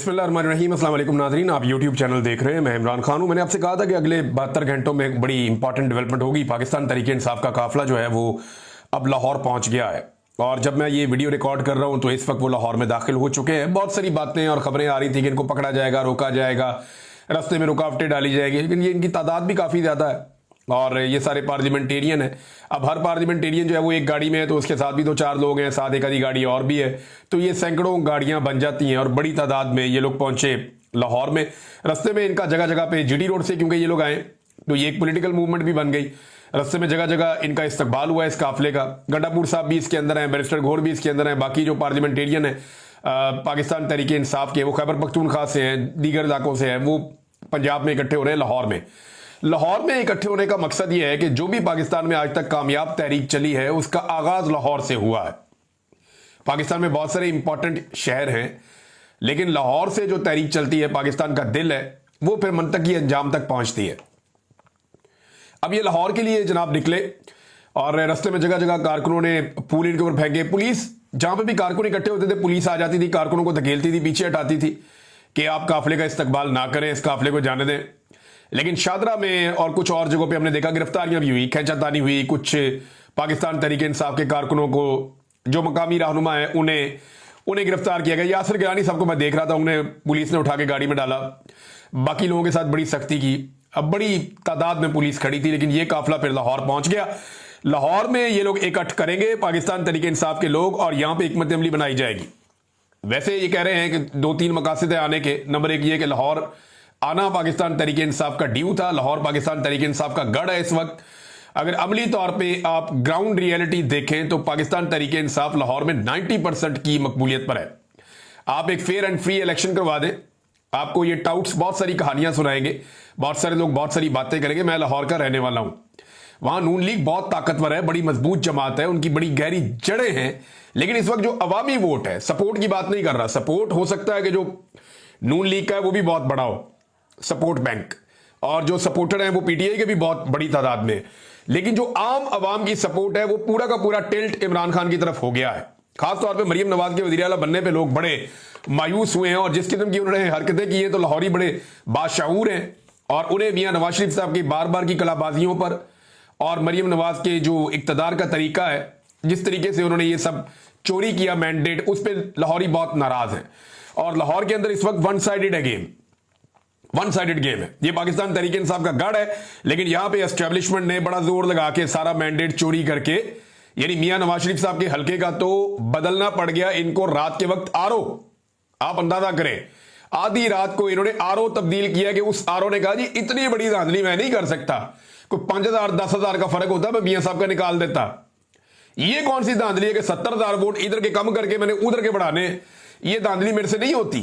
बिस्मिल्लाहिर्रहमानिर्रहीम। अस्सलाम वालेकुम नाज़रीन, आप यूट्यूब चैनल देख रहे हैं। मैं इमरान खान हूं। मैंने आपसे कहा था कि अगले 72 घंटों में एक बड़ी इंपॉर्टेंट डेवलपमेंट होगी। पाकिस्तान तहरीक इंसाफ का काफिला जो है वो अब लाहौर पहुंच गया है और जब मैं ये वीडियो रिकॉर्ड कर रहा हूं तो इस वक्त वो लाहौर में दाखिल हो चुके हैं। बहुत सारी बातें और खबरें आ रही थी कि इनको पकड़ा जाएगा, रोका जाएगा, रास्ते में रुकावटें डाली जाएगी, लेकिन ये इनकी तादाद भी काफ़ी ज़्यादा है और ये सारे पार्लियामेंटेरियन है। अब हर पार्लियामेंटेरियन जो है वो एक गाड़ी में है तो उसके साथ भी 2-4 लोग हैं, साथ एक आधी गाड़ी और भी है, तो ये सैकड़ों गाड़ियां बन जाती हैं और बड़ी तादाद में ये लोग पहुंचे लाहौर में। रास्ते में इनका जगह जगह पे जीटी रोड से क्योंकि ये लोग आए तो ये एक पॉलिटिकल मूवमेंट भी बन गई। रास्ते में जगह जगह इनका इस्तकबाल हुआ इस काफिले का। गंडापुर साहब भी इसके अंदर हैं, बैरिस्टर घोर भी इसके अंदर हैं, बाकी जो पार्लियामेंटेरियन है पाकिस्तान तहरीक इंसाफ के, वो खैबर पख्तूनख्वा से हैं, दीगर इलाकों से हैं, वो पंजाब में इकट्ठे हो रहे हैं लाहौर में। लाहौर में इकट्ठे होने का मकसद यह है कि जो भी पाकिस्तान में आज तक कामयाब तहरीक चली है उसका आगाज लाहौर से हुआ है। पाकिस्तान में बहुत सारे इंपॉर्टेंट शहर हैं लेकिन लाहौर से जो तहरीक चलती है, पाकिस्तान का दिल है, वो फिर मंतकी अंजाम तक पहुंचती है। अब ये लाहौर के लिए जनाब निकले और रास्ते में जगह जगह कारकुनों ने फूल इनके ऊपर फेंके। पुलिस, जहां पे भी कारकुन इकट्ठे होते थे, पुलिस आ जाती थी, कारकुनों को धकेलती थी, पीछे हटाती थी कि आप काफिले का इस्तकबाल ना करें, इस काफिले को जाने दें। लेकिन शादरा में और कुछ और जगहों पे हमने देखा गिरफ्तारियां भी हुई, खींचातानी हुई। कुछ पाकिस्तान तहरीक इंसाफ के कारकुनों को, जो मकामी रहनुमा है, उन्हें गिरफ्तार किया गया। यासिर गिलानी साहब को मैं देख रहा था, उन्हें पुलिस ने उठा के गाड़ी में डाला। बाकी लोगों के साथ बड़ी सख्ती की। अब बड़ी तादाद में पुलिस खड़ी थी लेकिन ये काफिला फिर लाहौर पहुंच गया। लाहौर में ये लोग इकट्ठ करेंगे पाकिस्तान तहरीक इंसाफ के लोग और यहां पर हिकमत अमली बनाई जाएगी। वैसे ये कह रहे हैं कि 2-3 मकासद है आने के। नंबर 1 ये कि लाहौर आना पाकिस्तान तहरीक इंसाफ का ड्यू था। लाहौर पाकिस्तान तहरीक इंसाफ का गढ़ है इस वक्त। अगर अमली तौर पे आप ग्राउंड रियलिटी देखें तो पाकिस्तान तहरीक इंसाफ लाहौर में 90% की मकबूलियत पर है। आप एक फेयर एंड फ्री इलेक्शन करवा दें, आपको ये टाउट्स बहुत सारी कहानियां सुनाएंगे, बहुत सारे लोग बहुत सारी बातें करेंगे। मैं लाहौर का रहने वाला हूं, वहां नून लीग बहुत ताकतवर है, बड़ी मजबूत जमात है, उनकी बड़ी गहरी जड़ें हैं। लेकिन इस वक्त जो अवामी वोट है, सपोर्ट की बात नहीं कर रहा, सपोर्ट हो सकता है कि जो नून लीग का है वो भी बहुत बड़ा हो, सपोर्ट बैंक, और जो सपोर्टर हैं वो पीटीआई के भी बहुत बड़ी तादाद में, लेकिन जो आम आवाम की सपोर्ट है वो पूरा का पूरा टिल्ट इमरान खान की तरफ हो गया है। खासतौर पे मरियम नवाज के वज़ीर आला बनने पे लोग बड़े मायूस हुए हैं और जिस किस्म की उन्होंने हरकतें की हैं तो लाहौरी बड़े बाशऊर हैं और उन्हें मियां नवाज शरीफ साहब की बार बार की कलाबाजियों पर और मरियम नवाज के जो इक्तदार का तरीका है, जिस तरीके से उन्होंने ये सब चोरी किया मैंडेट, उस पर लाहौरी बहुत नाराज है। और लाहौर के अंदर इस वक्त वन साइडेड गेम है। ये पाकिस्तान तहरीक इंसाफ का गढ़ है लेकिन यहां पे एस्टेब्लिशमेंट ने बड़ा जोर लगा के सारा मैंडेट चोरी करके, यानी मियां नवाज शरीफ साहब के हल्के का तो बदलना पड़ गया इनको रात के वक्त आरओ। आप अंदाजा करें, आधी रात को इन्होंने आरओ तब्दील किया कि उस आरओ ने कहा जी इतनी बड़ी धांधली मैं नहीं कर सकता, कोई 5,000-10,000 का फर्क होता मैं मियां साहब का निकाल देता। ये कौन सी धांधली है कि 70,000 वोट इधर के कम करके मैंने उधर के बढ़ाने, ये धांधली मेरे से नहीं होती।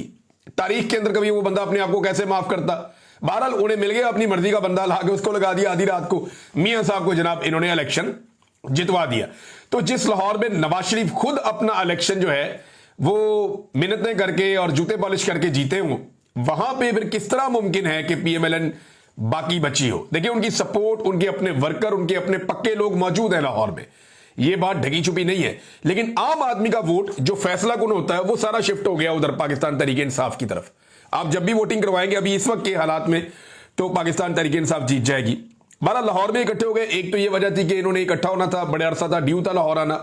तारीख के अंदर कभी वो बंदा अपने आप को कैसे माफ करता। बहरहाल उन्हें मिल गया अपनी मर्जी का बंदा, ला के उसको लगा दिया आधी रात को, मियां साहब को जनाब इन्होंने इलेक्शन जितवा दिया। तो जिस लाहौर में नवाज शरीफ खुद अपना इलेक्शन जो है वो मिन्नतें करके और जूते पॉलिश करके जीते हों, वहां पे फिर किस तरह मुमकिन है कि पीएमएलएन बाकी बची हो। देखिए उनकी सपोर्ट, उनके अपने वर्कर, उनके अपने पक्के लोग मौजूद हैं लाहौर में, ये बात ढकी छुपी नहीं है। लेकिन आम आदमी का वोट जो फैसला कुन होता है वो सारा शिफ्ट हो गया उधर पाकिस्तान तहरीक इंसाफ की तरफ। आप जब भी वोटिंग करवाएंगे अभी इस वक्त के हालात में तो पाकिस्तान तहरीक इंसाफ जीत जाएगी। बहरहाल लाहौर में इकट्ठे हो गए। एक तो ये वजह थी कि इन्होंने इकट्ठा होना था, बड़े अरसा था ड्यू था लाहौर आना।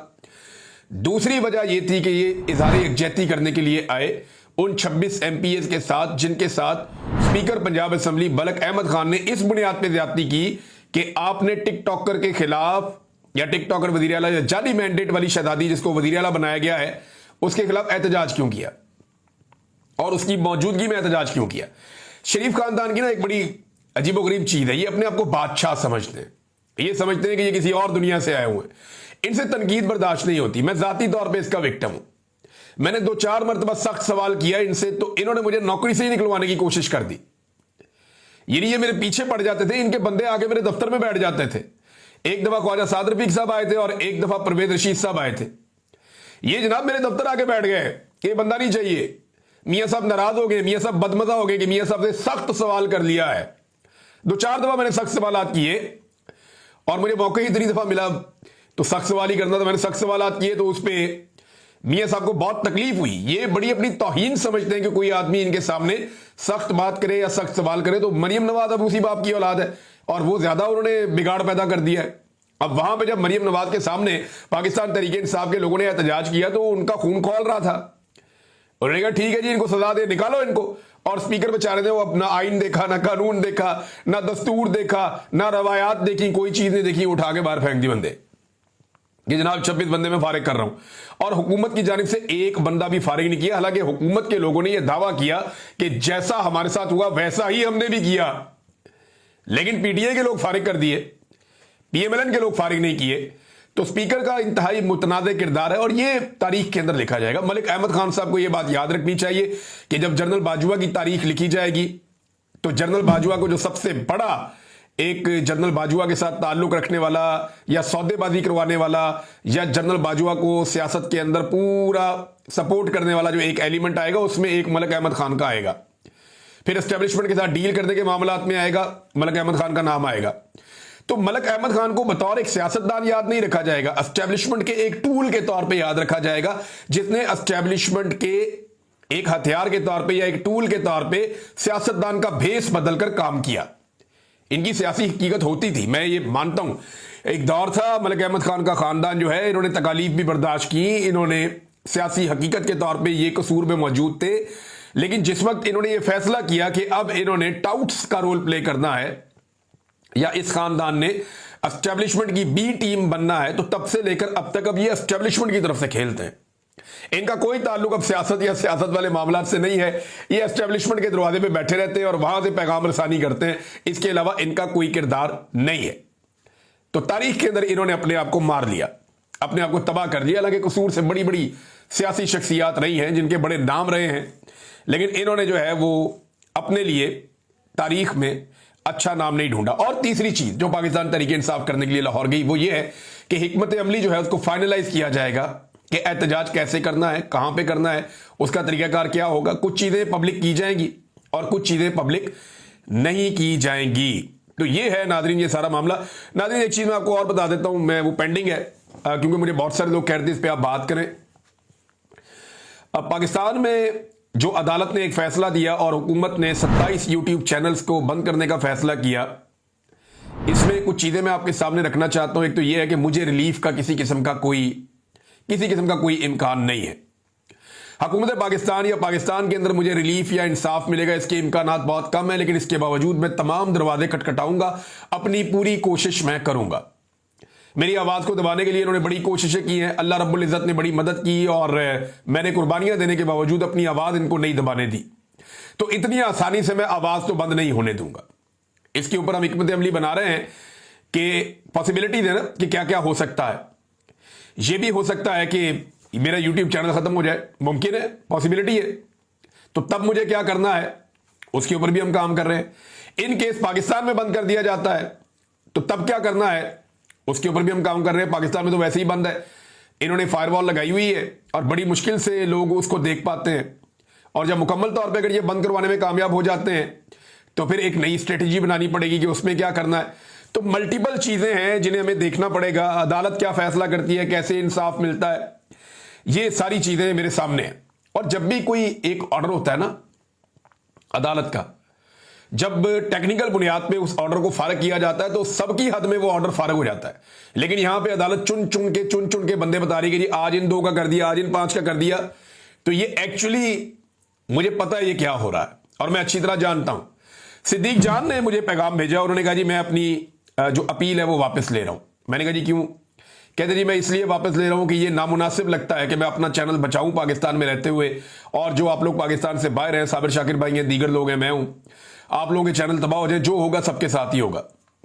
दूसरी वजह यह थी कि ये इजहार यकजहती करने के लिए आए उन 26 एमपीएस के साथ जिनके साथ स्पीकर पंजाब असेंबली मलिक अहमद खान ने इस बुनियाद पर ज्यादती की कि आपने टिकटॉकर के खिलाफ, या टिकटॉकर वजीर आला, या जाली मैंडेट वाली शहजादी जिसको वजीर आला बनाया गया है, उसके खिलाफ एहतजाज क्यों किया और उसकी मौजूदगी में एहतजाज क्यों किया। शरीफ खानदान की ना एक बड़ी अजीबोगरीब चीज है, ये अपने आप को बादशाह समझते हैं, ये समझते हैं कि ये किसी और दुनिया से आए हुए हैं, इनसे तनकीद बर्दाश्त नहीं होती। मैं जाती तौर पर इसका विक्टिम हूं। मैंने 2-4 मरतबा सख्त सवाल किया इनसे तो इन्होंने मुझे नौकरी से ही निकलवाने की कोशिश कर दी। ये मेरे पीछे पड़ जाते थे, इनके बंदे आके मेरे दफ्तर में बैठ जाते थे। एक दफा ख्वाजा साद रफीक साहब आए थे और एक दफा परवेज रशीद साहब आए थे। ये जनाब मेरे दफ्तर आके बैठ गए कि ये बंदा नहीं चाहिए। मियां साहब नाराज हो गए, मियां साहब बदमजा हो गए कि मियां साहब से सख्त सवाल कर लिया है। 2-4 दफा मैंने सख्त सवाल किए और मुझे मौका ही इतनी दफा मिला तो सख्त सवाल ही करना था। मैंने सख्त सवाल किए तो उस पर मियां साहब को बहुत तकलीफ हुई। ये बड़ी अपनी तौहीन समझते हैं कि कोई आदमी इनके सामने सख्त बात करे या सख्त सवाल करे। तो मरियम नवाज अब उसी बाप की औलाद है और वो ज्यादा उन्होंने बिगाड़ पैदा कर दिया है। अब वहां पे जब मरियम नवाज के सामने पाकिस्तान तहरीक इंसाफ के लोगों ने एहतजाज किया तो उनका खून खौल रहा था। उन्होंने कहा ठीक है जी, इनको सजा दे, निकालो इनको। और स्पीकर बेचारे ने वो अपना आइन देखा, ना कानून देखा, ना दस्तूर देखा, ना रवायात देखी, कोई चीज नहीं देखी, उठा के बाहर फेंक दी बंदे कि जनाब 26 बंदे मैं फारिग कर रहा हूं। और हुकूमत की जानिब से एक बंदा भी फारिग नहीं किया। हालांकि हुकूमत के लोगों ने यह दावा किया कि जैसा हमारे साथ हुआ वैसा ही हमने भी किया, लेकिन पीटीआई के लोग फारिग कर दिए, पीएमएलएन के लोग फारिग नहीं किए। तो स्पीकर का इंतहाई मुतनाज़ किरदार है और ये तारीख के अंदर लिखा जाएगा। मलिक अहमद खान साहब को यह बात याद रखनी चाहिए कि जब जनरल बाजवा की तारीख लिखी जाएगी तो जनरल बाजवा को जो सबसे बड़ा एक जनरल बाजवा के साथ ताल्लुक रखने वाला या सौदेबाजी करवाने वाला या जनरल बाजवा को सियासत के अंदर पूरा सपोर्ट करने वाला जो एक एलिमेंट आएगा उसमें एक मलिक अहमद खान का आएगा। फिर एस्टेब्लिशमेंट के साथ डील करने के मामलात में आएगा, मलिक अहमद खान का नाम आएगा। तो मलिक अहमद खान को बतौर एक सियासतदान याद नहीं रखा जाएगा, एस्टेब्लिशमेंट के एक टूल के तौर पे याद रखा जाएगा, जिसने एस्टेब्लिशमेंट के एक हथियार के तौर पे या एक टूल के तौर पे सियासतदान का भेस बदलकर काम किया। इनकी सियासी हकीकत होती थी, मैं ये मानता हूं। एक दौर था मलिक अहमद खान का खानदान जो है, इन्होंने तकालीफ भी बर्दाश्त की, इन्होंने सियासी हकीकत के तौर पे ये कसूर में मौजूद थे। लेकिन जिस वक्त इन्होंने ये फैसला किया कि अब इन्होंने टाउट्स का रोल प्ले करना है या इस खानदान ने एस्टेब्लिशमेंट की बी टीम बनना है, तो तब से लेकर अब तक अब ये एस्टेब्लिशमेंट की तरफ से खेलते हैं। इनका कोई ताल्लुक अब सियासत या सियासत वाले मामलात से नहीं है। ये एस्टेब्लिशमेंट के दरवाजे पे बैठे रहते हैं और वहां से पैगाम रसानी करते हैं, इसके अलावा इनका कोई किरदार नहीं है। तो तारीख के अंदर इन्होंने अपने आप को मार लिया, अपने आप को तबाह कर दिया। हालांकि कसूर से बड़ी बड़ी सियासी शख्सियात रही हैं जिनके बड़े नाम रहे हैं, लेकिन इन्होंने जो है वो अपने लिए तारीख में अच्छा नाम नहीं ढूंढा। और तीसरी चीज जो पाकिस्तान तहरीक इंसाफ करने के लिए लाहौर गई वो ये है कि हिकमत अमली जो है उसको फाइनलाइज किया जाएगा कि एहतजाज कैसे करना है, कहां पे करना है, उसका तरीकाकार क्या होगा। कुछ चीजें पब्लिक की जाएंगी और कुछ चीजें पब्लिक नहीं की जाएंगी। तो ये है नाजरीन ये सारा मामला। नाजरीन एक चीज मैं आपको और बता देता हूं, मैं वो पेंडिंग है क्योंकि मुझे बहुत सारे लोग कह रहे थे इस पर आप बात करें। अब पाकिस्तान में जो अदालत ने एक फैसला दिया और हुकूमत ने 27 यूट्यूब चैनल्स को बंद करने का फैसला किया, इसमें कुछ चीजें मैं आपके सामने रखना चाहता हूं। एक तो यह है कि मुझे रिलीफ का किसी किस्म का कोई इम्कान नहीं है। हुकूमत पाकिस्तान या पाकिस्तान के अंदर मुझे रिलीफ या इंसाफ मिलेगा इसके इम्कानात बहुत कम है, लेकिन इसके बावजूद मैं तमाम दरवाजे खटखटाऊंगा, अपनी पूरी कोशिश मैं करूंगा। मेरी आवाज को दबाने के लिए इन्होंने बड़ी कोशिशें की हैं, अल्लाह रब्बुल इज़्ज़त ने बड़ी मदद की और मैंने कुर्बानियां देने के बावजूद अपनी आवाज इनको नहीं दबाने दी। तो इतनी आसानी से मैं आवाज तो बंद नहीं होने दूंगा। इसके ऊपर हम हिकमत अमली बना रहे हैं कि पॉसिबिलिटी देना कि क्या क्या हो सकता है। यह भी हो सकता है कि मेरा यूट्यूब चैनल खत्म हो जाए, मुमकिन है, पॉसिबिलिटी है। तो तब मुझे क्या करना है उसके ऊपर भी हम काम कर रहे हैं। इन केस पाकिस्तान में बंद कर दिया जाता है तो तब क्या करना है उसके ऊपर भी हम काम कर रहे हैं। पाकिस्तान में तो वैसे ही बंद है, इन्होंने फायरवॉल लगाई हुई है और बड़ी मुश्किल से लोग उसको देख पाते हैं। और जब मुकम्मल तौर पे अगर ये बंद करवाने में कामयाब हो जाते हैं तो फिर एक नई स्ट्रेटेजी बनानी पड़ेगी कि उसमें क्या करना है। तो मल्टीपल चीजें हैं जिन्हें हमें देखना पड़ेगा। अदालत क्या फैसला करती है, कैसे इंसाफ मिलता है, ये सारी चीजें मेरे सामने हैं। और जब भी कोई एक ऑर्डर होता है ना अदालत का, जब टेक्निकल बुनियाद पे उस ऑर्डर को फारग किया जाता है तो सबकी हद में वो ऑर्डर फारग हो जाता है। लेकिन यहां पे अदालत चुन चुन के बंदे बता रही है कि जी आज इन 2 का कर दिया, आज इन 5 का कर दिया। तो ये एक्चुअली मुझे पता है ये क्या हो रहा है और मैं अच्छी तरह जानता हूं। सिद्दीक जान ने मुझे पैगाम भेजा, उन्होंने कहा जी मैं अपनी जो अपील है वो वापस ले रहा हूं। मैंने कहा जी क्यों? कहते जी मैं इसलिए वापस ले रहा हूं कि ये नामुनासिब लगता है कि मैं अपना चैनल बचाऊं पाकिस्तान में रहते हुए, और जो आप लोग पाकिस्तान से बाहर हैं, साबिर शाकिर भाई हैं, दीगर लोग हैं, मैं हूं, आप लोगों के चैनल तबाह हो जाए, जो होगा सबके साथ ही होगा।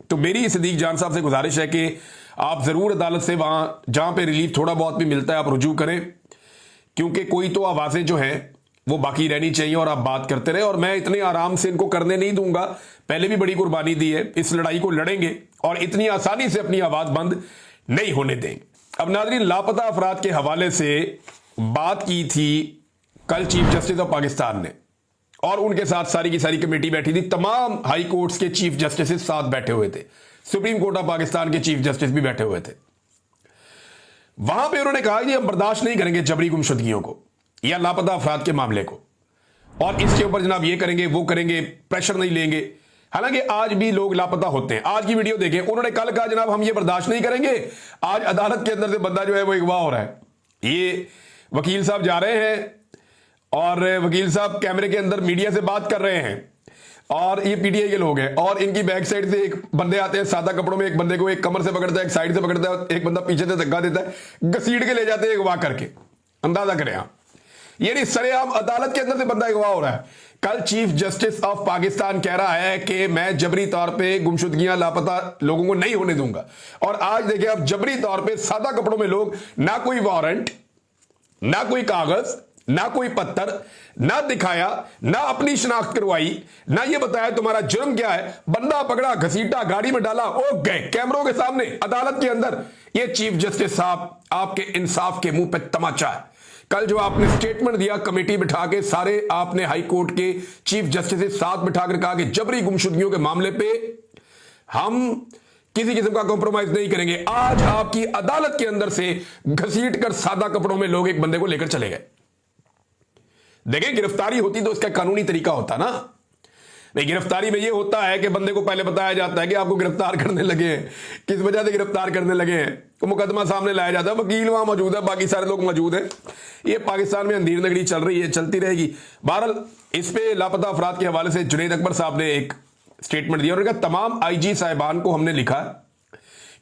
तो मेरी सिद्दीक जान साहब से गुजारिश है कि आप जरूर अदालत से वहां जहां पे रिलीफ थोड़ा बहुत भी मिलता है आप रुजू करें, क्योंकि कोई तो आवाजें जो हैं वो बाकी रहनी चाहिए और आप बात करते रहे। और मैं इतने आराम से इनको करने नहीं दूंगा, पहले भी बड़ी कुर्बानी दी है, इस लड़ाई को लड़ेंगे और इतनी आसानी से अपनी आवाज बंद नहीं होने देंगे। अब नाज़रीन, लापता अफराद के हवाले से बात की थी कल चीफ जस्टिस ऑफ पाकिस्तान ने, और उनके साथ सारी की सारी कमेटी बैठी थी। तमाम हाई कोर्ट्स के चीफ जस्टिस साथ बैठे हुए थे, सुप्रीम कोर्ट ऑफ पाकिस्तान के चीफ जस्टिस भी बैठे हुए थे। वहां पे उन्होंने कहा कि हम बर्दाश्त नहीं करेंगे जबरी गुमशुदगियों को या लापता अफराद के मामले को, और इसके ऊपर जनाब ये करेंगे वो करेंगे, प्रेशर नहीं लेंगे। हालांकि आज भी लोग लापता होते हैं। आज की वीडियो देखें, उन्होंने कल कहा जनाब हम ये बर्दाश्त नहीं करेंगे, आज अदालत के अंदर से बंदा जो है वो अगवा हो रहा है। ये वकील साहब जा रहे हैं और वकील साहब कैमरे के अंदर मीडिया से बात कर रहे हैं, और ये पीटीआई के लोग हैं, और इनकी बैक साइड से एक बंदे आते हैं सादा कपड़ों में, एक बंदे को एक कमर से पकड़ता है, एक साइड से पकड़ता है, एक बंदा पीछे से धक्का देता है, घसीट के ले जाते हैं अगवा करके। अंदाजा करें आप, यानी सरेआम अदालत के अंदर से बंदा अगवा हो रहा है। कल चीफ जस्टिस ऑफ पाकिस्तान कह रहा है कि मैं जबरी तौर पे गुमशुदगियां लापता लोगों को नहीं होने दूंगा, और आज देखिए आप जबरी तौर पे सादा कपड़ों में लोग, ना कोई वारंट, ना कोई कागज, ना कोई पत्थर, ना दिखाया, ना अपनी शिनाख्त करवाई, ना ये बताया तुम्हारा जुर्म क्या है, बंदा पकड़ा, घसीटा, गाड़ी में डाला, ओ गए कैमरों के सामने अदालत के अंदर। ये चीफ जस्टिस साहब आपके इंसाफ के मुंह पे तमाचा है। कल जो आपने स्टेटमेंट दिया कमेटी बिठा के, सारे आपने हाई कोर्ट के चीफ जस्टिस साथ बिठाकर कहा कि जबरी गुमशुदगियों के मामले पे हम किसी किस्म का कॉम्प्रोमाइज नहीं करेंगे। आज आपकी अदालत के अंदर से घसीट कर सादा कपड़ों में लोग एक बंदे को लेकर चले गए। देखें, गिरफ्तारी होती तो इसका कानूनी तरीका होता ना। नहीं, गिरफ्तारी में यह होता है कि बंदे को पहले बताया जाता है कि आपको गिरफ्तार करने लगे हैं, किस वजह से गिरफ्तार करने लगे हैं, तो मुकदमा सामने लाया जाता है, वकील वहां मौजूद है, बाकी सारे लोग मौजूद हैं। ये पाकिस्तान में अंधेर नगरी चल रही है, चलती रहेगी। बहरहाल इस पे लापता अफराद के हवाले से जुनैद अकबर साहब ने एक स्टेटमेंट दिया और कहा तमाम आईजी साहिबान को हमने लिखा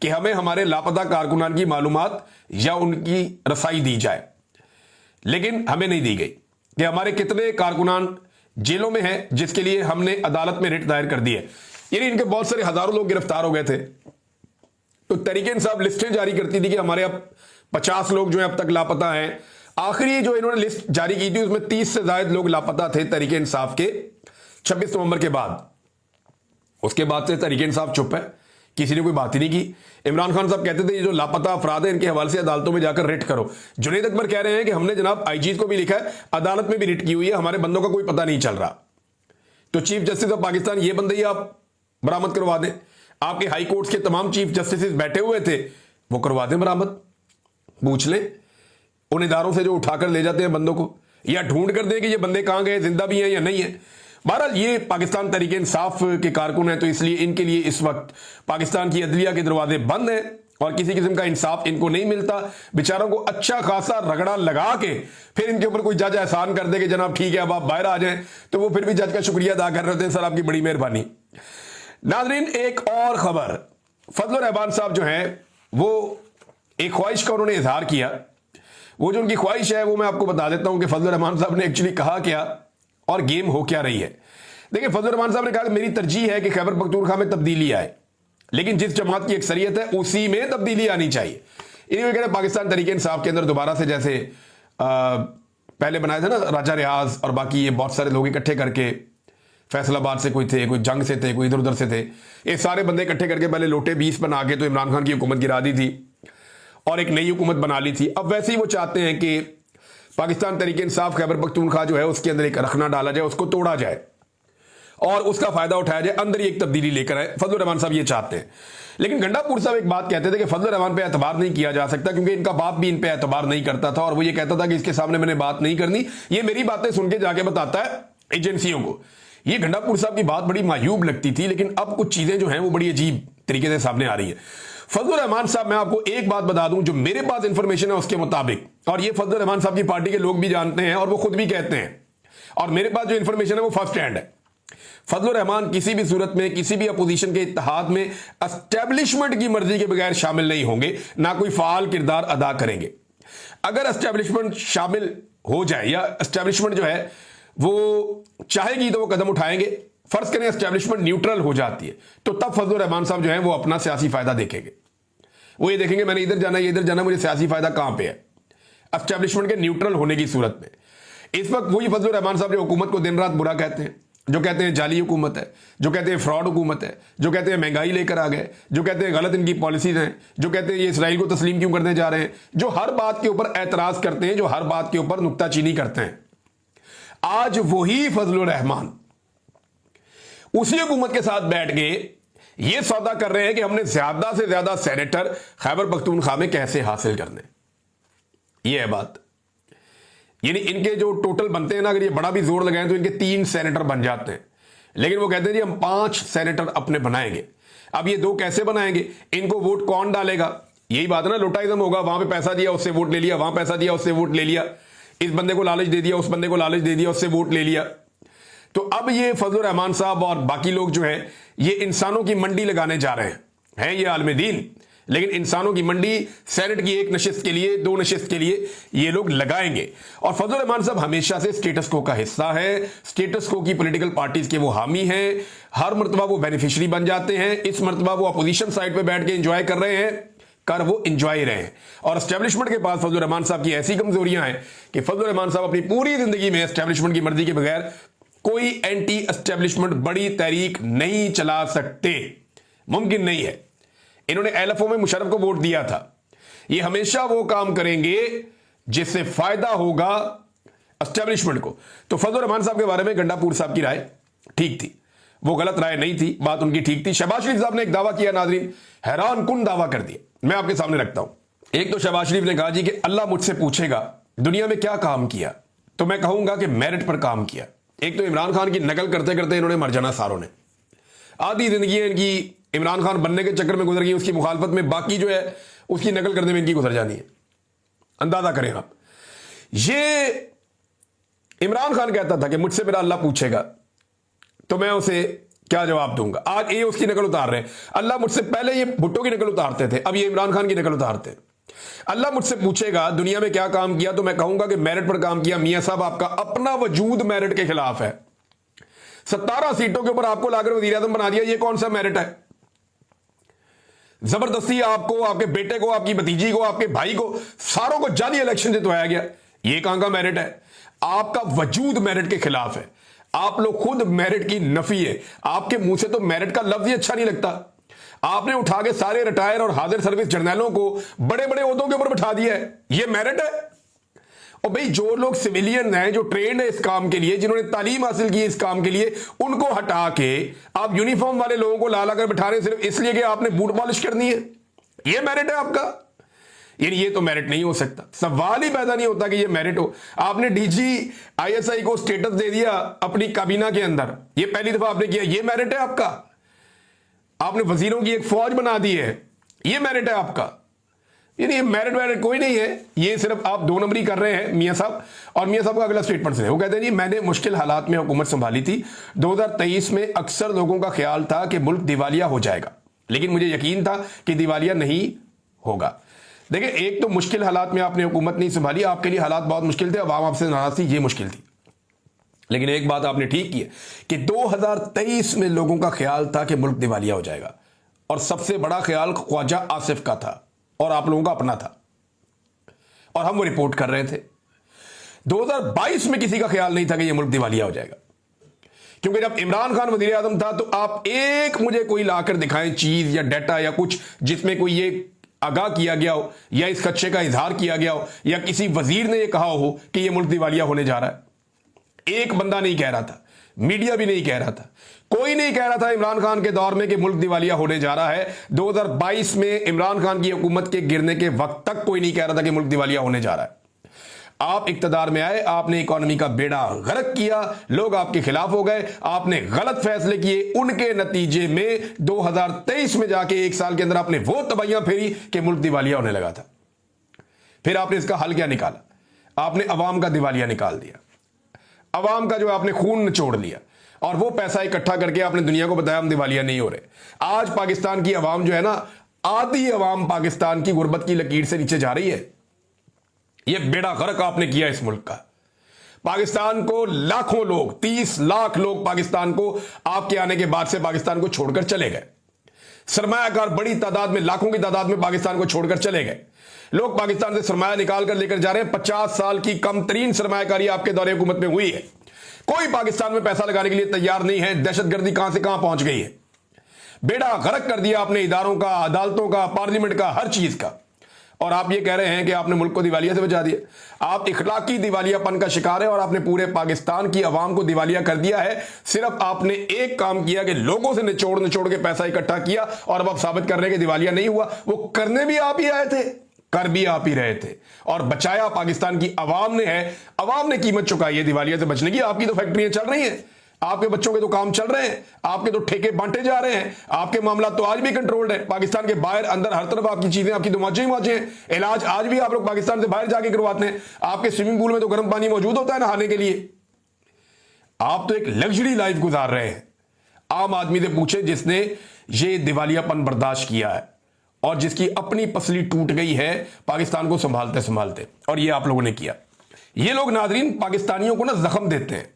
कि हमें हमारे लापता कारकुनान की मालूमात या उनकी रसाई दी जाए, लेकिन हमें नहीं दी गई कि हमारे कितने कारकुनान जेलों में हैं, जिसके लिए हमने अदालत में रिट दायर कर दी है। यानी इनके बहुत सारे हजारों लोग गिरफ्तार हो गए थे, तो तहरीक-ए-इंसाफ लिस्टें जारी करती थी कि हमारे अब 50 लोग जो है अब तक लापता हैं। आखिरी जो इन्होंने लिस्ट जारी की थी उसमें 30 से ज्यादा लोग लापता थे तहरीक-ए-इंसाफ के 26 नवंबर के बाद। उसके बाद से तहरीक-ए-इंसाफ चुप है, किसी ने कोई बात ही नहीं की। इमरान खान साहब कहते थे ये जो लापता अफराद है इनके हवाले से अदालतों में जाकर रिट करो। जुनैद अकबर कह रहे हैं कि हमने जनाब आईजी को भी लिखा है, अदालत में भी रिट की हुई है, हमारे बंदों का कोई पता नहीं चल रहा। तो चीफ जस्टिस ऑफ पाकिस्तान ये बंदे ही आप बरामद करवा दें। आपके हाई कोर्ट के तमाम चीफ जस्टिस बैठे हुए थे, वो करवा दें बरामद। पूछ लें उन इदारों से जो उठाकर ले जाते हैं बंदों को, या ढूंढ कर दें कि ये बंदे कहां गए, जिंदा भी हैं या नहीं है। बहरहाल ये पाकिस्तान तहरीक इंसाफ के कारकुन हैं, तो इसलिए इनके लिए इस वक्त पाकिस्तान की अदलिया के दरवाजे बंद हैं और किसी किस्म का इंसाफ इनको नहीं मिलता। बेचारों को अच्छा खासा रगड़ा लगा के फिर इनके ऊपर कोई जज एहसान कर दे कि जनाब ठीक है अब आप बाहर आ जाएं, तो वो फिर भी जज का शुक्रिया अदा कर रहे थे, सर आपकी बड़ी मेहरबानी। नाजरीन, एक और खबर, फजल रहमान साहब जो हैं वो एक ख्वाहिश का उन्होंने इजहार किया। वो जो उनकी ख्वाहिश है वो मैं आपको बता देता हूं कि फजल रहमान साहब ने एक्चुअली कहा क्या और गेम हो क्या रही है। देखिए, फजल रहमान साहब ने कहा कि मेरी तरजीह है कि खैबर पख्तूनख्वा में तब्दीली आए, लेकिन जिस जमात की अक्सरियत है उसी में तब्दीली आनी चाहिए। इन्हीं वगैरह पाकिस्तान तहरीक इंसाफ के अंदर दोबारा से जैसे पहले बनाया था ना राजा रियाज और बाकी ये बहुत सारे लोग इकट्ठे करके, फैसलाबाद से कोई थे, कोई जंग से थे, कोई इधर उधर से थे, ये सारे बंदे इकट्ठे करके पहले लोटे 20 बना के तो इमरान खान की हुकूमत गिरा दी थी और एक नई हुकूमत बना ली थी। अब वैसे ही वो चाहते हैं कि पाकिस्तान तहरीक इंसाफ खैबर पख्तूनख्वा जो है उसके अंदर एक रखना डाला जाए, उसको तोड़ा जाए और उसका फायदा उठाया जाए, अंदर ही एक तब्दीली लेकर आए। फजल रहमान साहब ये चाहते हैं। लेकिन गंडापुर साहब एक बात कहते थे कि फजल रहमान पे एतबार नहीं किया जा सकता क्योंकि इनका बाप भी इन पे एतबार नहीं करता था और वो ये कहता था कि इसके सामने मैंने बात नहीं करनी, ये मेरी बातें सुन के जाके बताता है एजेंसियों को। ये गंडापुर साहब की बात बड़ी मायूब लगती थी, लेकिन अब कुछ चीजें जो हैं वो बड़ी अजीब तरीके से सामने आ रही है। फजल रहमान साहब, मैं आपको एक बात बता दूं जो मेरे पास इंफॉर्मेशन है उसके मुताबिक, और ये फजल रहमान साहब की पार्टी के लोग भी जानते हैं और वो खुद भी कहते हैं, और मेरे पास जो इंफॉर्मेशन है वो फर्स्ट हैंड है। फजल रहमान किसी भी सूरत में किसी भी अपोजिशन के इत्तेहाद में एस्टेब्लिशमेंट की मर्जी के बगैर शामिल नहीं होंगे, ना कोई फाल किरदार अदा करेंगे। अगर एस्टेब्लिशमेंट शामिल हो जाए या एस्टेब्लिशमेंट जो है वो चाहेगी तो वो कदम उठाएंगे। फर्ज करें एस्टेब्लिशमेंट न्यूट्रल हो जाती है तो तब फजल रहमान साहब जो है वो अपना सियासी फायदा देखेंगे। वो ये देखेंगे मैंने इधर जाना, ये इधर जाना, मुझे सियासी फायदा कहां पे है एस्टेब्लिशमेंट के न्यूट्रल होने की सूरत में। इस वक्त वही फजल रहमान साहब जो हुकूमत को दिन रात बुरा कहते हैं, जो कहते हैं जाली हुकूमत है, जो कहते हैं फ्रॉड हुकूमत है, जो कहते हैं महंगाई लेकर आ गए, जो कहते हैं गलत इनकी पॉलिसीज हैं, जो कहते हैं ये इसराइल को तस्लीम क्यों करने जा रहे हैं, जो हर बात के ऊपर एतराज करते हैं, जो हर बात के ऊपर नुक्ताचीनी करते हैं, आज वही फजल रहमान उसी हुकूमत के साथ बैठ के ये सौदा कर रहे हैं कि हमने ज्यादा से ज्यादा सेनेटर खैबर पख्तूनख्वा में कैसे हासिल करने। ये है बात। यानी इनके जो टोटल बनते हैं ना, अगर ये बड़ा भी जोर लगाएं तो इनके 3 सेनेटर बन जाते हैं, लेकिन वो कहते हैं जी हम 5 सेनेटर अपने बनाएंगे। अब ये 2 कैसे बनाएंगे, इनको वोट कौन डालेगा? यही बात है ना, लोटाइज्म होगा, वहां पे पैसा दिया उससे वोट ले लिया, वहां पैसा दिया उससे वोट ले लिया, इस बंदे को लालच दे दिया, उस बंदे को लालच दे दिया, उससे वोट ले लिया। तो अब ये फजलुर रहमान साहब और बाकी लोग जो है ये इंसानों की मंडी लगाने जा रहे हैं ये आलम दीन, लेकिन इंसानों की मंडी सेनेट की 1 नशिस्त के लिए, 2 नशिस्त के लिए ये लोग लगाएंगे। और फजलुर रहमान साहब हमेशा से स्टेटस को का हिस्सा है, स्टेटस को की पॉलिटिकल पार्टीज के वो हामी हैं, हर मरतबा वो बेनिफिशियरी बन जाते हैं। इस मरतबा वो अपोजिशन साइड पे बैठ के एंजॉय कर रहे हैं, वो एंजॉय रहे हैं। और एस्टेब्लिशमेंट के पास फजलुर रहमान साहब की ऐसी कमजोरियां हैं कि फजलुर रहमान साहब अपनी पूरी जिंदगी में एस्टेब्लिशमेंट की मर्जी के बगैर कोई एंटी एस्टेब्लिशमेंट बड़ी तहरीक नहीं चला सकते, मुमकिन नहीं है। इन्होंने एलएफओ में मुशर्रफ को वोट दिया था, ये हमेशा वो काम करेंगे जिससे फायदा होगा एस्टेब्लिशमेंट को। तो फजलुर रहमान साहब के बारे में गंडापुर साहब की राय ठीक थी, वो गलत राय नहीं थी, बात उनकी ठीक थी। शहबाज शरीफ साहब ने एक दावा किया, नाजरीन हैरान कुन दावा कर दिया, मैं आपके सामने रखता हूं। एक तो शहबाज शरीफ ने कहा जी कि अल्लाह मुझसे पूछेगा दुनिया में क्या काम किया, तो मैं कहूंगा कि मेरिट पर काम किया। एक तो इमरान खान की नकल करते करते इन्होंने मर जाना सारों ने, आधी जिंदगी इनकी इमरान खान बनने के चक्कर में गुजर गई, उसकी मुखालफत में, बाकी जो है उसकी नकल करने में इनकी गुजर जानी है। अंदाजा करें आप, ये इमरान खान कहता था कि मुझसे मेरा अल्लाह पूछेगा तो मैं उसे क्या जवाब दूंगा। आज ये उसकी नकल उतार रहे हैं। अल्लाह मुझसे, पहले ये भुट्टो की नकल उतारते थे, अब ये इमरान खान की नकल उतारते हैं। अल्लाह मुझसे पूछेगा दुनिया में क्या काम किया, तो मैं कहूंगा कि मेरिट पर काम किया। मियां साहब आपका अपना वजूद मेरिट के खिलाफ है, 17 सीटों के ऊपर आपको लाकर वजीर आजम बना दिया, ये कौन सा मेरिट है? जबरदस्ती आपको, आपके बेटे को, आपकी भतीजी को, आपके भाई को, सारों को जाली इलेक्शन जितवाया गया, ये कहां का मेरिट है? आपका वजूद मेरिट के खिलाफ है, आप लोग खुद मेरिट की नफी है। आपके मुंह से तो मेरिट का लफ्ज ही अच्छा नहीं लगता। आपने उठा के सारे रिटायर और हाजिर सर्विस जर्नलों को बड़े बड़े ओहदों के ऊपर बिठा दिया है, ये मेरिट है? और भाई जो लोग सिविलियन हैं, जो ट्रेंड है इस काम के लिए, जिन्होंने तालीम हासिल की इस काम के लिए, उनको हटा के आप यूनिफॉर्म वाले लोगों को ला कर बिठा रहे सिर्फ इसलिए कि आपने बूट पॉलिश करनी है, ये मेरिट है आपका? यानी ये तो मेरिट नहीं हो सकता, सवाल ही पैदा नहीं होता कि ये मेरिट हो। आपने डीजी आईएसआई को स्टेटस दे दिया अपनी काबीना के अंदर, ये पहली दफा आपने किया, ये मेरिट है आपका? आपने वजीरों की एक फौज बना दी है, ये मेरिट है आपका? यानी ये मेरिट कोई नहीं है, ये सिर्फ आप 2 नंबरी कर रहे हैं मियां साहब। और मियां साहब का अगला स्टेटमेंट है, वो कहते हैं जी मैंने मुश्किल हालात में हुकूमत संभाली थी, 2023 में अक्सर लोगों का ख्याल था कि मुल्क दिवालिया हो जाएगा, लेकिन मुझे यकीन था कि दिवालिया नहीं होगा। देखिए, एक तो मुश्किल हालात में आपने हुकूमत नहीं संभाली, आपके लिए हालात बहुत मुश्किल थे, अवाम आपसे नाराज थी, ये मुश्किल थी। लेकिन एक बात आपने ठीक की है कि 2023 में लोगों का ख्याल था कि मुल्क दिवालिया हो जाएगा, और सबसे बड़ा ख्याल ख्वाजा आसिफ का था और आप लोगों का अपना था, और हम वो रिपोर्ट कर रहे थे। 2022 में किसी का ख्याल नहीं था कि यह मुल्क दिवालिया हो जाएगा, क्योंकि जब इमरान खान वजीर आजम था तो आप एक मुझे कोई लाकर दिखाएं चीज या डाटा या कुछ जिसमें कोई ये आगाह किया गया हो या इस खदशे का इजहार किया गया हो या किसी वजीर ने यह कहा हो कि यह मुल्क दिवालिया होने जा रहा है। एक बंदा नहीं कह रहा था, मीडिया भी नहीं कह रहा था, कोई नहीं कह रहा था इमरान खान के दौर में कि मुल्क दिवालिया होने जा रहा है। 2022 में इमरान खान की हुकूमत के गिरने के वक्त तक कोई नहीं कह रहा था कि मुल्क दिवालिया होने जा रहा है। आप इक्तदार में आए, आपने इकोनॉमी का बेड़ा गर्क किया, लोग आपके खिलाफ हो गए, आपने गलत फैसले किए, उनके नतीजे में 2023 में जाके 1 साल के अंदर आपने वो तबाहियां फेरी कि मुल्क दिवालिया होने लगा था। फिर आपने इसका हल क्या निकाला? आपने अवाम का दिवालिया निकाल दिया, अवाम का जो आपने खून निचोड़ लिया, और वो पैसा इकट्ठा करके आपने दुनिया को बताया हम दिवालिया नहीं हो रहे। आज पाकिस्तान की अवाम जो है ना, आधी अवाम पाकिस्तान की गुर्बत की लकीर से नीचे जा रही है। ये बेड़ा गर्क आपने किया इस मुल्क का। पाकिस्तान को लाखों लोग, 30 लाख लोग पाकिस्तान को आपके आने के बाद से पाकिस्तान को छोड़कर चले गए। सरमायाकार बड़ी तादाद में, लाखों की तादाद में पाकिस्तान को छोड़कर चले गए। लोग पाकिस्तान से सरमाया निकाल कर लेकर जा रहे हैं। 50 साल की कम तरीन सरमायाकारी आपके दौरे हुकूमत में हुई है। कोई पाकिस्तान में पैसा लगाने के लिए तैयार नहीं है। दहशतगर्दी कहां से कहां पहुंच गई है। बेड़ा गर्क कर दिया आपने इदारों का, अदालतों का, पार्लियामेंट का, हर चीज का। और आप ये कह रहे हैं कि आपने मुल्क को दिवालिया से बचा दिया। आप इखलाकी दिवालियापन का शिकार है और आपने पूरे पाकिस्तान की आवाम को दिवालिया कर दिया है। सिर्फ आपने एक काम किया कि लोगों से निचोड़ के पैसा इकट्ठा किया, और अब आप साबित कर रहे हैं कि दिवालिया नहीं हुआ। वो करने भी आप ही आए थे, कर भी आप ही रहे थे और बचाया पाकिस्तान की आवाम ने है। आवाम ने कीमत चुकाई है दिवालिया से बचने की। आपकी तो फैक्ट्रियां चल रही हैं, आपके बच्चों के तो काम चल रहे हैं, आपके तो ठेके बांटे जा रहे हैं, आपके मामला तो आज भी कंट्रोल्ड है। पाकिस्तान के बाहर अंदर हर तरफ आपकी चीजें, आपकी तो मौजें ही मौजें हैं। इलाज आज भी आप लोग पाकिस्तान से बाहर जाके करवाते हैं। आपके स्विमिंग पूल में तो गर्म पानी मौजूद होता है नहाने के लिए। आप तो एक लग्जरी लाइफ गुजार रहे हैं। आम आदमी से पूछे जिसने ये दिवालियापन बर्दाश्त किया है और जिसकी अपनी पसली टूट गई है पाकिस्तान को संभालते संभालते, और ये आप लोगों ने किया। ये लोग नाजरीन पाकिस्तानियों को ना जख्म देते हैं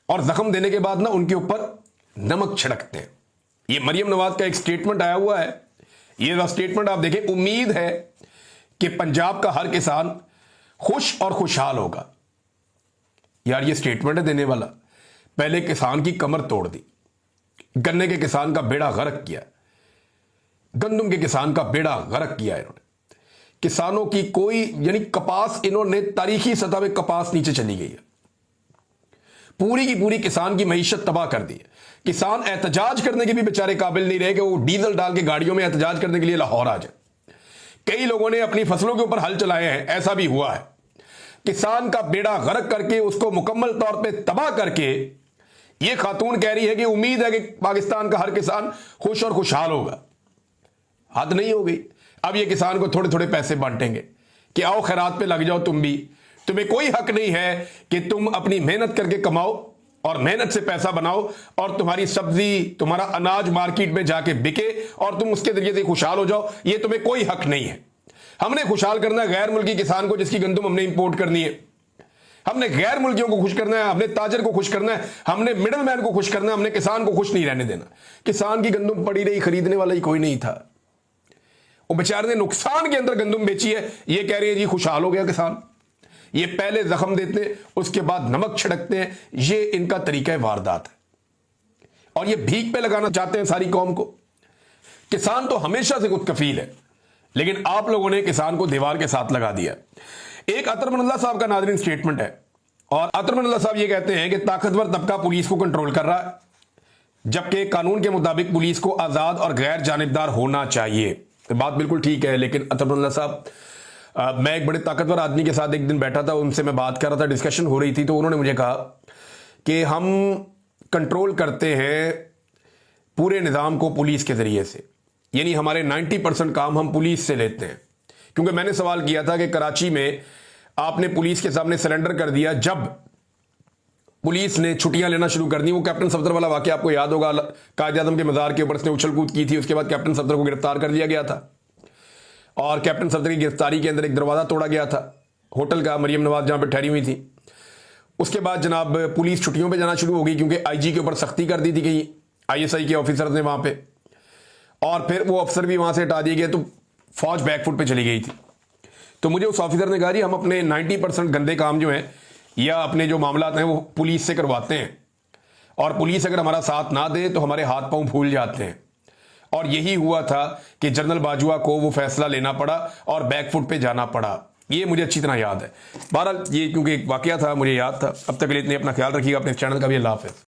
और जख्म देने के बाद ना उनके ऊपर नमक छिड़कते हैं। ये मरियम नवाज का एक स्टेटमेंट आया हुआ है, ये स्टेटमेंट आप देखें। उम्मीद है कि पंजाब का हर किसान खुश और खुशहाल होगा। यार ये स्टेटमेंट है देने वाला। पहले किसान की कमर तोड़ दी, गन्ने के किसान का बेड़ा गर्क किया, गंदम के किसान का बेड़ा गर्क किया इन्होंने। किसानों की कोई यानी कपास, इन्होंने तारीखी सतह पे कपास नीचे चली गई है। पूरी की पूरी किसान की मईशत तबाह कर दी है। किसान एहतजाज करने के भी बेचारे काबिल नहीं रहे कि वो डीजल डाल के गाड़ियों में एहतजाज करने के लिए लाहौर आ जाए। कई लोगों ने अपनी फसलों के ऊपर हल चलाए हैं, ऐसा भी हुआ है। किसान का बेड़ा गर्क करके उसको मुकम्मल तौर पे तबाह करके ये खातून कह रही है कि उम्मीद है कि पाकिस्तान का हर किसान खुश और खुशहाल होगा। हद नहीं हो गई। अब ये किसान को थोड़े थोड़े पैसे बांटेंगे कि आओ खैरात पे लग जाओ तुम भी। तुम्हें कोई हक नहीं है कि तुम अपनी मेहनत करके कमाओ और मेहनत से पैसा बनाओ और तुम्हारी सब्जी, तुम्हारा अनाज मार्केट में जाके बिके और तुम उसके जरिए से खुशहाल हो जाओ। ये तुम्हें कोई हक नहीं है। हमने खुशहाल करना है गैर मुल्की किसान को जिसकी गंदम हमने इंपोर्ट करनी है। हमने गैर मुल्कियों को खुश करना है, हमने ताजर को खुश करना है, हमने मिडल मैन को खुश करना है, हमने किसान को खुश नहीं रहने देना। किसान की गंदम पड़ी रही, खरीदने वाला ही कोई नहीं था। वो बेचारे ने नुकसान के अंदर गंदम बेची है, ये कह रहे हैं जी खुशहाल हो गया किसान। ये पहले जख्म देते हैं, उसके बाद नमक छिड़कते हैं। ये इनका तरीका वारदात है और ये भीख पे लगाना चाहते हैं सारी कौम को। किसान तो हमेशा से खुद कफील है, लेकिन आप लोगों ने किसान को दीवार के साथ लगा दिया। एक अतर मन अल्लाह साहब का नाज़रीन स्टेटमेंट है और अतर मन अल्लाह साहब ये कहते हैं कि ताकतवर तबका पुलिस को कंट्रोल कर रहा है, जबकि कानून के मुताबिक पुलिस को आज़ाद और गैर जानिबदार होना चाहिए। तो बात बिल्कुल ठीक है, लेकिन अतर मन अल्लाह साहब, मैं एक बड़े ताकतवर आदमी के साथ एक दिन बैठा था, उनसे मैं बात कर रहा था, डिस्कशन हो रही थी, तो उन्होंने मुझे कहा कि हम कंट्रोल करते हैं पूरे निज़ाम को पुलिस के ज़रिए से, यानी हमारे 90% काम हम पुलिस से लेते हैं। क्योंकि मैंने सवाल किया था कि कराची में आपने पुलिस के सामने सरेंडर कर दिया जब पुलिस ने छुट्टियां लेना शुरू कर दी। वो कैप्टन सफदर वाला वाकया आपको याद होगा, कायद आज़म के मज़ार के ऊपर उसने उछल कूद की थी, उसके बाद कैप्टन सफदर को गिरफ्तार कर लिया गया था और कैप्टन सफदर की गिरफ्तारी के अंदर एक दरवाज़ा तोड़ा गया था होटल का, मरियम नवाज जहाँ पर ठहरी हुई थी। उसके बाद जनाब पुलिस छुट्टियों पर जाना शुरू हो गई क्योंकि IG के ऊपर सख्ती कर दी थी कहीं ISI के ऑफिसर ने वहाँ पर, और फिर वो अफसर भी वहाँ से हटा दिए गए, तो फौज बैकफुट पे चली गई थी। तो मुझे उस ऑफिसर ने कहा जी हम अपने 90% गंदे काम जो हैं या अपने जो मामला हैं वो पुलिस से करवाते हैं और पुलिस अगर हमारा साथ ना दे तो हमारे हाथ पांव फूल जाते हैं। और यही हुआ था कि जनरल बाजवा को वो फैसला लेना पड़ा और बैकफुट पे जाना पड़ा। ये मुझे अच्छी तरह याद है। बहरहाल ये क्योंकि एक वाकया था मुझे याद था। अब तक के लिए इतने अपना ख्याल रखिएगा, अपने चैनल का भी अल्लाह हाफ़िज़।